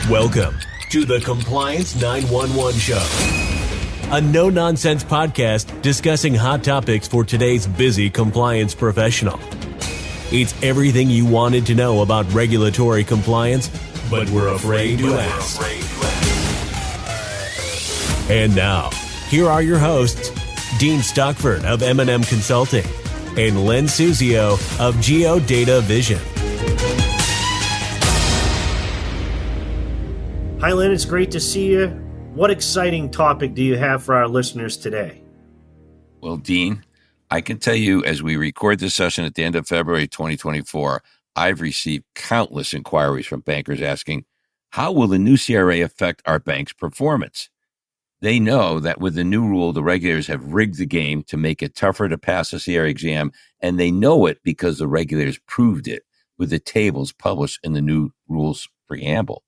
Welcome to the Compliance 911 Show, a no-nonsense podcast discussing hot topics for today's busy compliance professional. It's everything you wanted to know about regulatory compliance, but we're afraid to ask. And now, here are your hosts, Dean Stockford of M&M Consulting and Len Suzio of GeoDataVision. Hi, Len. It's great to see you. What exciting topic do you have for our listeners today? Well, Dean, I can tell you as we record this session at the end of February 2024, I've received countless inquiries from bankers asking, how will the new CRA affect our bank's performance? They know that with the new rule, the regulators have rigged the game to make it tougher to pass the CRA exam, and they know it because the regulators proved it with the tables published in the new rules preamble.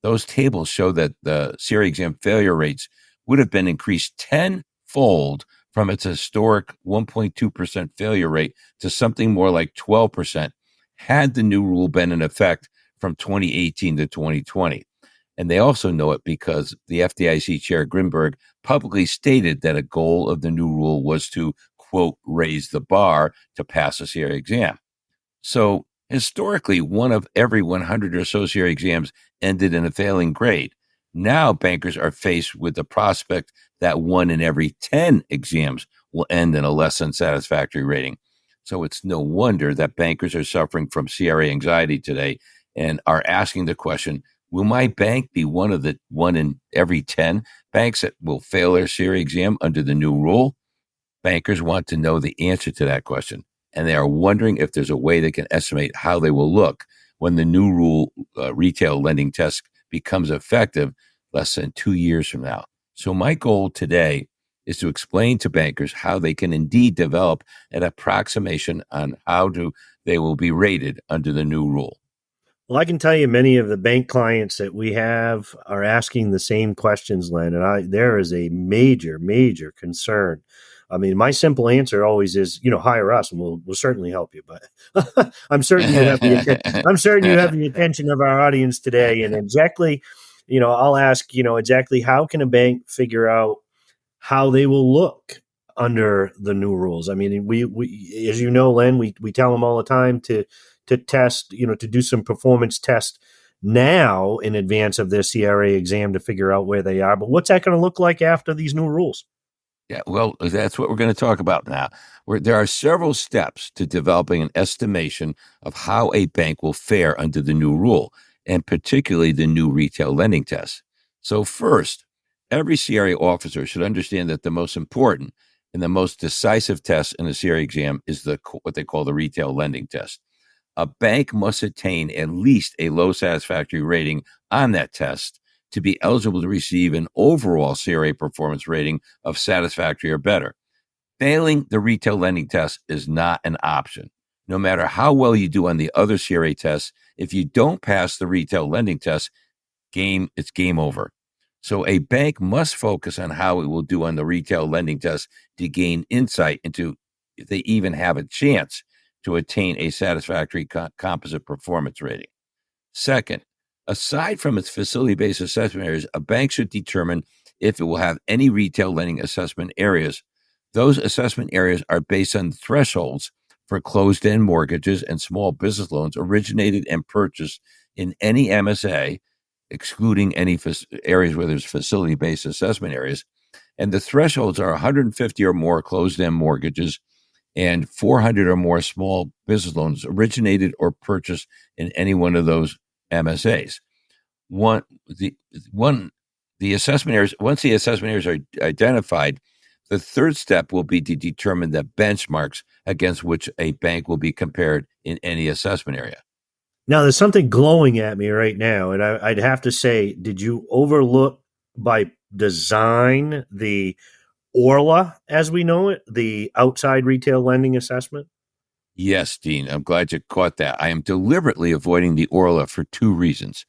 Those tables show that the CRA exam failure rates would have been increased tenfold from its historic 1.2% failure rate to something more like 12% had the new rule been in effect from 2018 to 2020. And they also know it because the FDIC Chair Grinberg publicly stated that a goal of the new rule was to, quote, raise the bar to pass the CRA exam. So historically, one of every 100 or so CRA exams ended in a failing grade. Now bankers are faced with the prospect that 1 in every 10 exams will end in a less than satisfactory rating. So it's no wonder that bankers are suffering from CRA anxiety today and are asking the question, will my bank be one of the 1 in every 10 banks that will fail their CRA exam under the new rule? Bankers want to know the answer to that question, and they are wondering if there's a way they can estimate how they will look when the new rule retail lending test becomes effective less than 2 years from now. So my goal today is to explain to bankers how they can indeed develop an approximation on how they will be rated under the new rule. Well, I can tell you many of the bank clients that we have are asking the same questions, Len, and there is a major, major concern. I mean, my simple answer always is, hire us and we'll certainly help you. But I'm certain you have the attention of our audience today. And exactly, I'll ask, exactly how can a bank figure out how they will look under the new rules? I mean, we as you know, Len, we tell them all the time to test, to do some performance test now in advance of their CRA exam to figure out where they are. But what's that going to look like after these new rules? Yeah, well, that's what we're going to talk about now. There are several steps to developing an estimation of how a bank will fare under the new rule, and particularly the new retail lending test. So first, every CRA officer should understand that the most important and the most decisive test in the CRA exam is what they call the retail lending test. A bank must attain at least a low satisfactory rating on that test to be eligible to receive an overall CRA performance rating of satisfactory or better. Failing the retail lending test is not an option. No matter how well you do on the other CRA tests, if you don't pass the retail lending test, it's game over. So a bank must focus on how it will do on the retail lending test to gain insight into if they even have a chance to attain a satisfactory composite performance rating. Second, aside from its facility-based assessment areas, a bank should determine if it will have any retail lending assessment areas. Those assessment areas are based on thresholds for closed-end mortgages and small business loans originated and purchased in any MSA, excluding any areas where there's facility-based assessment areas. And the thresholds are 150 or more closed-end mortgages and 400 or more small business loans originated or purchased in any one of those MSAs. Once the assessment areas are identified, the third step will be to determine the benchmarks against which a bank will be compared in any assessment area. Now, there's something glowing at me right now, and I'd have to say, did you overlook by design the ORLA, as we know it, the outside retail lending assessment? Yes, Dean, I'm glad you caught that. I am deliberately avoiding the ORLA for two reasons.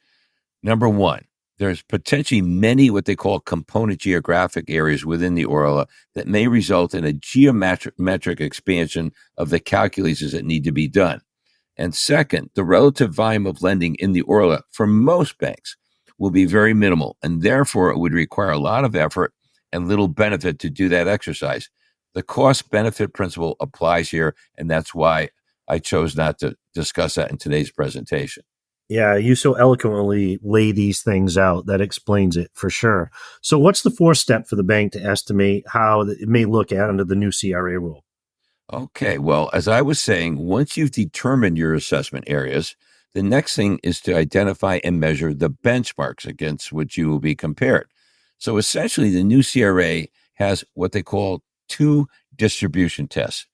Number one, there's potentially many what they call component geographic areas within the ORLA that may result in a geometric expansion of the calculations that need to be done. And second, the relative volume of lending in the ORLA for most banks will be very minimal, and therefore it would require a lot of effort and little benefit to do that exercise. The cost-benefit principle applies here, and that's why I chose not to discuss that in today's presentation. Yeah, you so eloquently lay these things out. That explains it for sure. So what's the fourth step for the bank to estimate how it may look at under the new CRA rule? Okay, well, as I was saying, once you've determined your assessment areas, the next thing is to identify and measure the benchmarks against which you will be compared. So essentially, the new CRA has what they call two distribution tests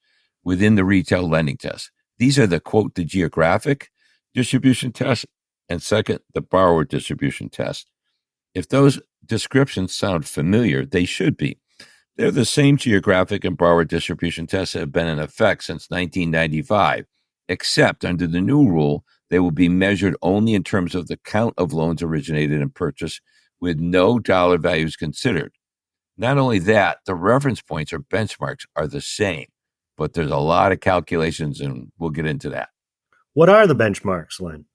within the retail lending test. These are the geographic distribution test, and second, the borrower distribution test. If those descriptions sound familiar, they should be. They're the same geographic and borrower distribution tests that have been in effect since 1995, except under the new rule, they will be measured only in terms of the count of loans originated and purchased with no dollar values considered. Not only that, the reference points or benchmarks are the same, but there's a lot of calculations, and we'll get into that. What are the benchmarks, Len?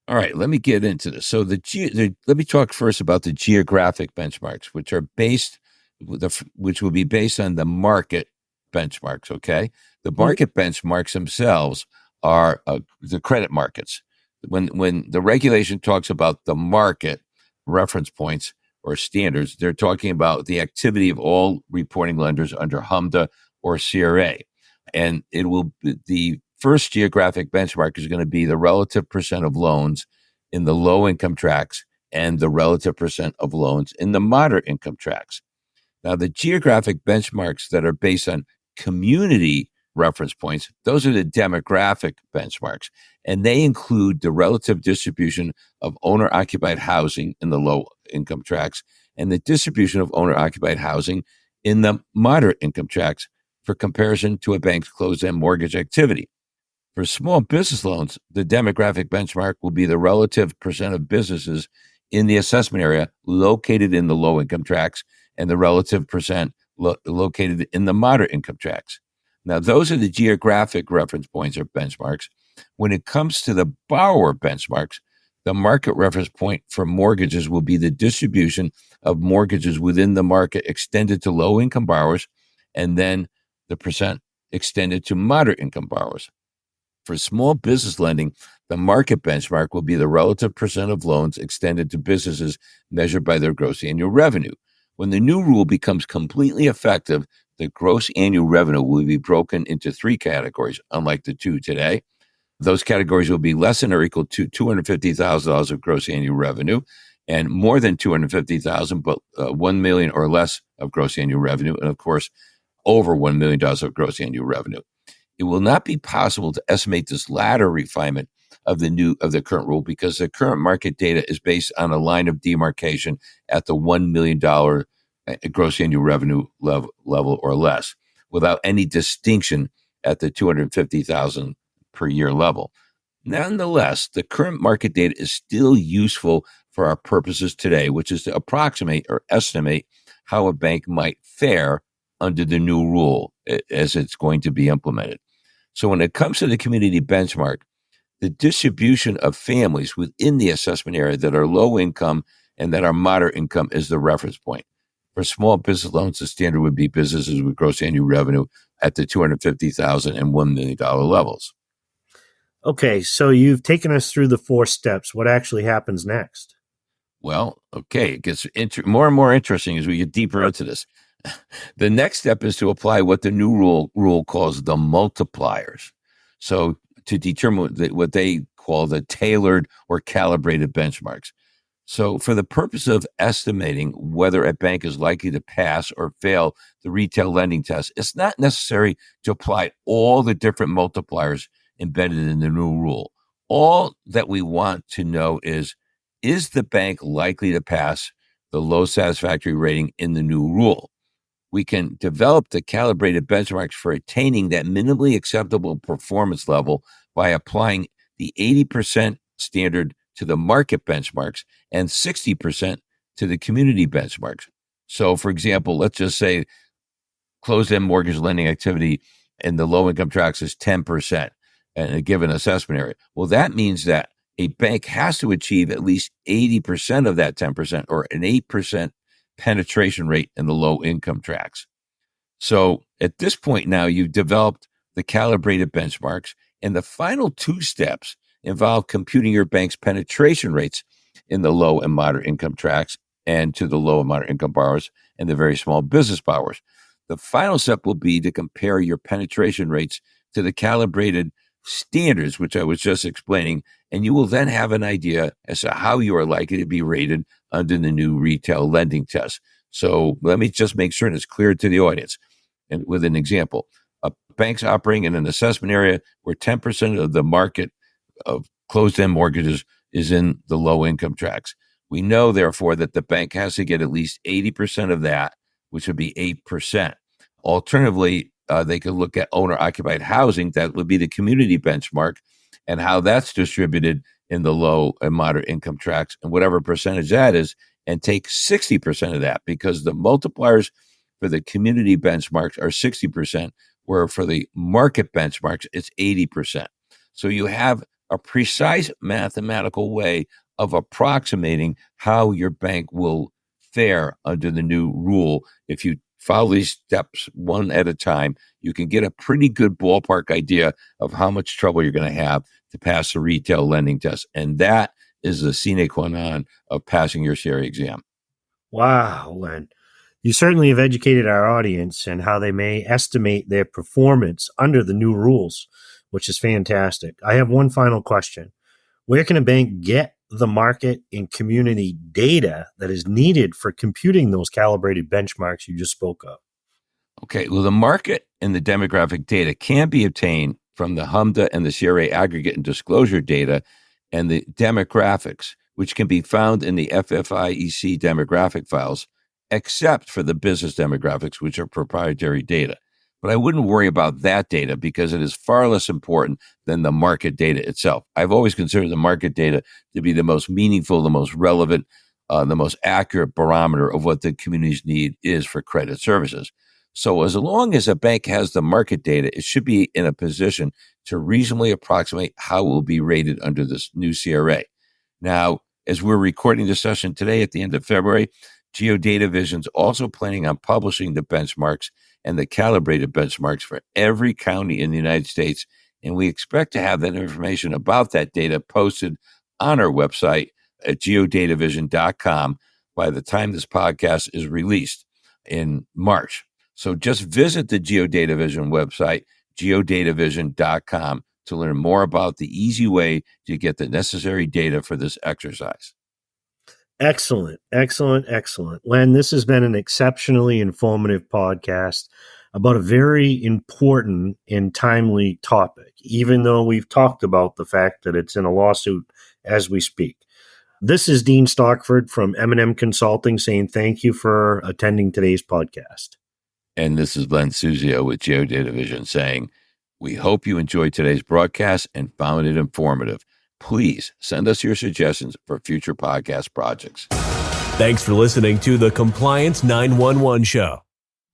All right, let me get into this. So let me talk first about the geographic benchmarks, which will be based on the market benchmarks. Okay, the market benchmarks themselves are the credit markets. When the regulation talks about the market reference points or standards, they're talking about the activity of all reporting lenders under HMDA or CRA, and the first geographic benchmark is going to be the relative percent of loans in the low income tracts and the relative percent of loans in the moderate income tracts. Now, the geographic benchmarks that are based on community reference points, those are the demographic benchmarks, and they include the relative distribution of owner-occupied housing in the low income tracts and the distribution of owner-occupied housing in the moderate income tracts for comparison to a bank's closed-end mortgage activity. For small business loans, the demographic benchmark will be the relative percent of businesses in the assessment area located in the low income tracts and the relative percent located in the moderate income tracts. Now, those are the geographic reference points or benchmarks. When it comes to the borrower benchmarks, the market reference point for mortgages will be the distribution of mortgages within the market extended to low income borrowers, and then the percent extended to moderate income borrowers. For small business lending, the market benchmark will be the relative percent of loans extended to businesses measured by their gross annual revenue. When the new rule becomes completely effective, the gross annual revenue will be broken into three categories, unlike the two today. Those categories will be less than or equal to $250,000 of gross annual revenue, and more than $250,000, but $1 million or less of gross annual revenue, and of course, over $1 million of gross annual revenue. It will not be possible to estimate this latter refinement of the current rule because the current market data is based on a line of demarcation at the $1 million gross annual revenue level or less, without any distinction at the $250,000 per year level. Nonetheless, the current market data is still useful for our purposes today, which is to approximate or estimate how a bank might fare under the new rule as it's going to be implemented. So when it comes to the community benchmark, the distribution of families within the assessment area that are low income and that are moderate income is the reference point. For small business loans, the standard would be businesses with gross annual revenue at the $250,000 and $1 million levels. Okay, so you've taken us through the four steps. What actually happens next? Well, okay, it gets more and more interesting as we get deeper into this. The next step is to apply what the new rule calls the multipliers. So to determine what they call the tailored or calibrated benchmarks. So for the purpose of estimating whether a bank is likely to pass or fail the retail lending test, it's not necessary to apply all the different multipliers embedded in the new rule. All that we want to know is the bank likely to pass the low satisfactory rating in the new rule? We can develop the calibrated benchmarks for attaining that minimally acceptable performance level by applying the 80% standard to the market benchmarks and 60% to the community benchmarks. So, for example, let's just say closed-end mortgage lending activity in the low-income tracts is 10% in a given assessment area. Well, that means that a bank has to achieve at least 80% of that 10% or an 8% penetration rate in the low income tracks. So at this point now, you've developed the calibrated benchmarks, and the final two steps involve computing your bank's penetration rates in the low and moderate income tracks and to the low and moderate income borrowers and the very small business borrowers. The final step will be to compare your penetration rates to the calibrated standards, which I was just explaining, and you will then have an idea as to how you are likely to be rated under the new retail lending test. So let me just make sure it's clear to the audience. And with an example, a bank's operating in an assessment area where 10% of the market of closed-end mortgages is in the low-income tracks. We know, therefore, that the bank has to get at least 80% of that, which would be 8%. Alternatively, they could look at owner-occupied housing. That would be the community benchmark, and how that's distributed in the low and moderate income tracks, and whatever percentage that is, and take 60% of that, because the multipliers for the community benchmarks are 60%, where for the market benchmarks, it's 80%. So you have a precise mathematical way of approximating how your bank will fare under the new rule. If you follow these steps one at a time, you can get a pretty good ballpark idea of how much trouble you're going to have to pass the retail lending test. And that is the sine qua non of passing your CRA exam. Wow, Len. You certainly have educated our audience and how they may estimate their performance under the new rules, which is fantastic. I have one final question. Where can a bank get the market and community data that is needed for computing those calibrated benchmarks you just spoke of? Okay, well, the market and the demographic data can be obtained from the HMDA and the CRA aggregate and disclosure data and the demographics, which can be found in the FFIEC demographic files, except for the business demographics, which are proprietary data. But I wouldn't worry about that data because it is far less important than the market data itself. I've always considered the market data to be the most meaningful, the most relevant, the most accurate barometer of what the community's need is for credit services. So as long as a bank has the market data, it should be in a position to reasonably approximate how it will be rated under this new CRA. Now, as we're recording this session today at the end of February, GeoDataVision is also planning on publishing the benchmarks and the calibrated benchmarks for every county in the United States. And we expect to have that information about that data posted on our website at GeoDataVision.com by the time this podcast is released in March. So just visit the GeoDataVision website, GeoDataVision.com, to learn more about the easy way to get the necessary data for this exercise. Excellent, excellent, excellent. Len, this has been an exceptionally informative podcast about a very important and timely topic, even though we've talked about the fact that it's in a lawsuit as we speak. This is Dean Stockford from M&M Consulting saying thank you for attending today's podcast. And this is Len Suzio with GeoDataVision saying, we hope you enjoyed today's broadcast and found it informative. Please send us your suggestions for future podcast projects. Thanks for listening to the Compliance 911 Show.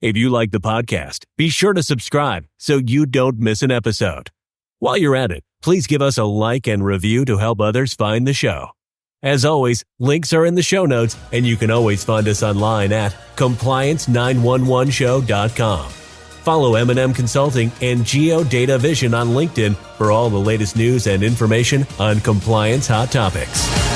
If you like the podcast, be sure to subscribe so you don't miss an episode. While you're at it, please give us a like and review to help others find the show. As always, links are in the show notes, and you can always find us online at compliance911show.com. Follow M&M Consulting and GeoDataVision on LinkedIn for all the latest news and information on compliance hot topics.